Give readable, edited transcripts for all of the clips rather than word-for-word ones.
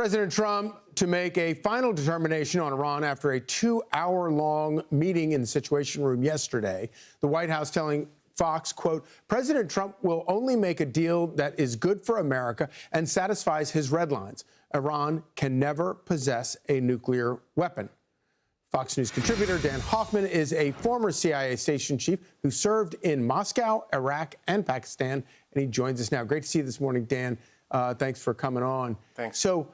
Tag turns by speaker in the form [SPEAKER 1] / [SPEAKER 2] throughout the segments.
[SPEAKER 1] President Trump to make a final determination on Iran after a 2-hour-long meeting in the Situation Room yesterday. The White House telling Fox, quote, President Trump will only make a deal that is good for America and satisfies his red lines. Iran can never possess a nuclear weapon. Fox News contributor Dan Hoffman is a former CIA station chief who served in Moscow, Iraq, and Pakistan, and he joins us now. Great to see you this morning, Dan. Thanks for coming on.
[SPEAKER 2] Thanks.
[SPEAKER 1] So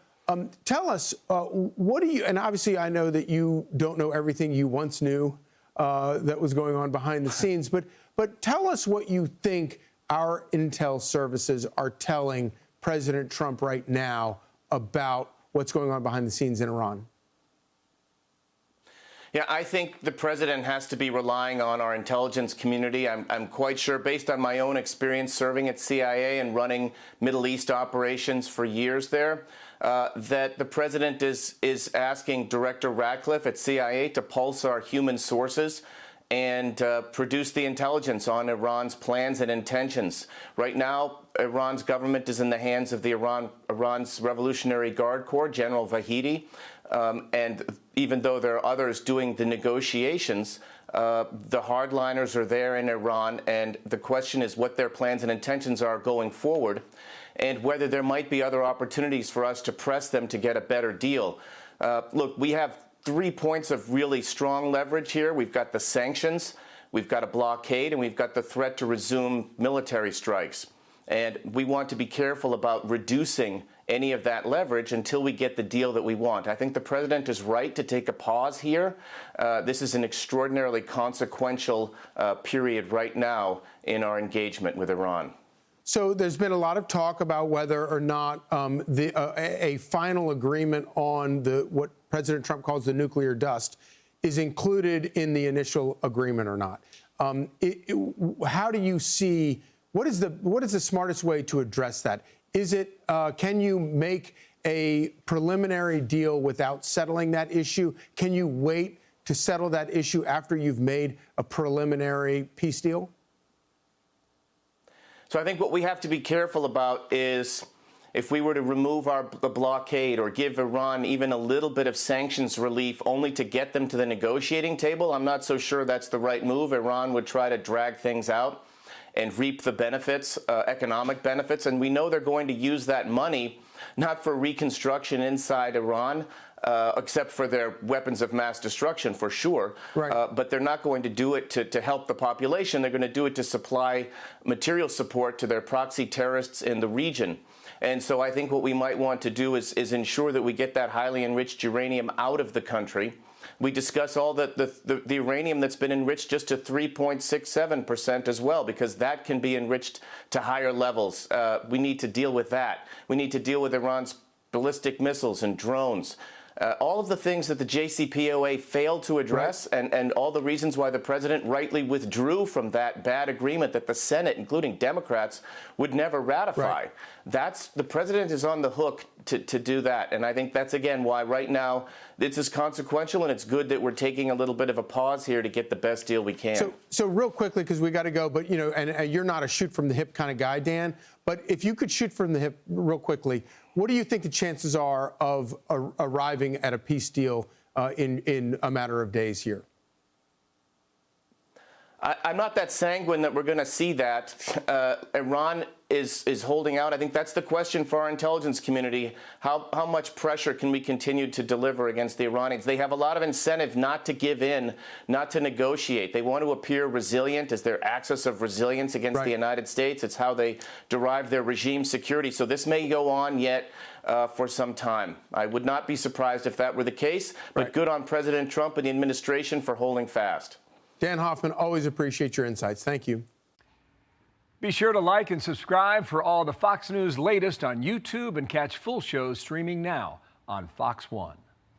[SPEAKER 1] tell us, what do you, and obviously I know that you don't know everything you once knew that was going on behind the scenes, but tell us what you think our intel services are telling President Trump right now about what's going on behind the scenes in Iran.
[SPEAKER 2] Yeah, I think the president has to be relying on our intelligence community. I'm quite sure, based on my own experience serving at CIA and running Middle East operations for years there, that the president is asking Director Ratcliffe at CIA to pulse our human sources and produce the intelligence on Iran's plans and intentions. Right now, Iran's government is in the hands of the Iran's Revolutionary Guard Corps, General Vahidi, and even though there are others doing the negotiations, the hardliners are there in Iran, and the question is what their plans and intentions are going forward, and whether there might be other opportunities for us to press them to get a better deal. Look, we have 3 points of really strong leverage here. We've got the sanctions, we've got a blockade, and we've got the threat to resume military strikes. And we want to be careful about reducing any of that leverage until we get the deal that we want. I think the president is right to take a pause here. This is an extraordinarily consequential period right now in our engagement with Iran.
[SPEAKER 1] So there's been a lot of talk about whether or not a final agreement on what President Trump calls the nuclear dust is included in the initial agreement or not. How do you see, what is the smartest way to address that? Is it, can you make a preliminary deal without settling that issue? Can you wait to settle that issue after you've made a preliminary peace deal?
[SPEAKER 2] So I think what we have to be careful about is if we were to remove the blockade or give Iran even a little bit of sanctions relief only to get them to the negotiating table, I'm not so sure that's the right move. Iran would try to drag things out and reap the benefits, economic benefits, and we know they're going to use that money not for reconstruction inside Iran, except for their weapons of mass destruction, for sure. Right. But they're not going to do it to help the population. They're going to do it to supply material support to their proxy terrorists in the region. And so I think what we might want to do is ensure that we get that highly enriched uranium out of the country. We discuss all the uranium that's been enriched just to 3.67% as well, because that can be enriched to higher levels. We need to deal with that. We need to deal with Iran's ballistic missiles and drones. All of the things that the JCPOA failed to address, right, and all the reasons why the president rightly withdrew from that bad agreement that the Senate, including Democrats, would never ratify. Right. The president is on the hook to do that. And I think that's, again, why right now this is consequential, and it's good that we're taking a little bit of a pause here to get the best deal we can.
[SPEAKER 1] So real quickly, because we got to go, but, you know, and you're not a shoot from the hip kind of guy, Dan, but if you could shoot from the hip real quickly, what do you think the chances are of arriving at a peace deal in a matter of days here?
[SPEAKER 2] I'm not that sanguine that we're going to see that. Iran is holding out. I think that's the question for our intelligence community. How much pressure can we continue to deliver against the Iranians? They have a lot of incentive not to give in, not to negotiate. They want to appear resilient as their axis of resilience against right. the United States. It's how they derive their regime security. So this may go on yet for some time. I would not be surprised if that were the case, but right. good on President Trump and the administration for holding fast.
[SPEAKER 1] Dan Hoffman, always appreciate your insights. Thank you.
[SPEAKER 3] Be sure to like and subscribe for all the Fox News latest on YouTube and catch full shows streaming now on Fox One.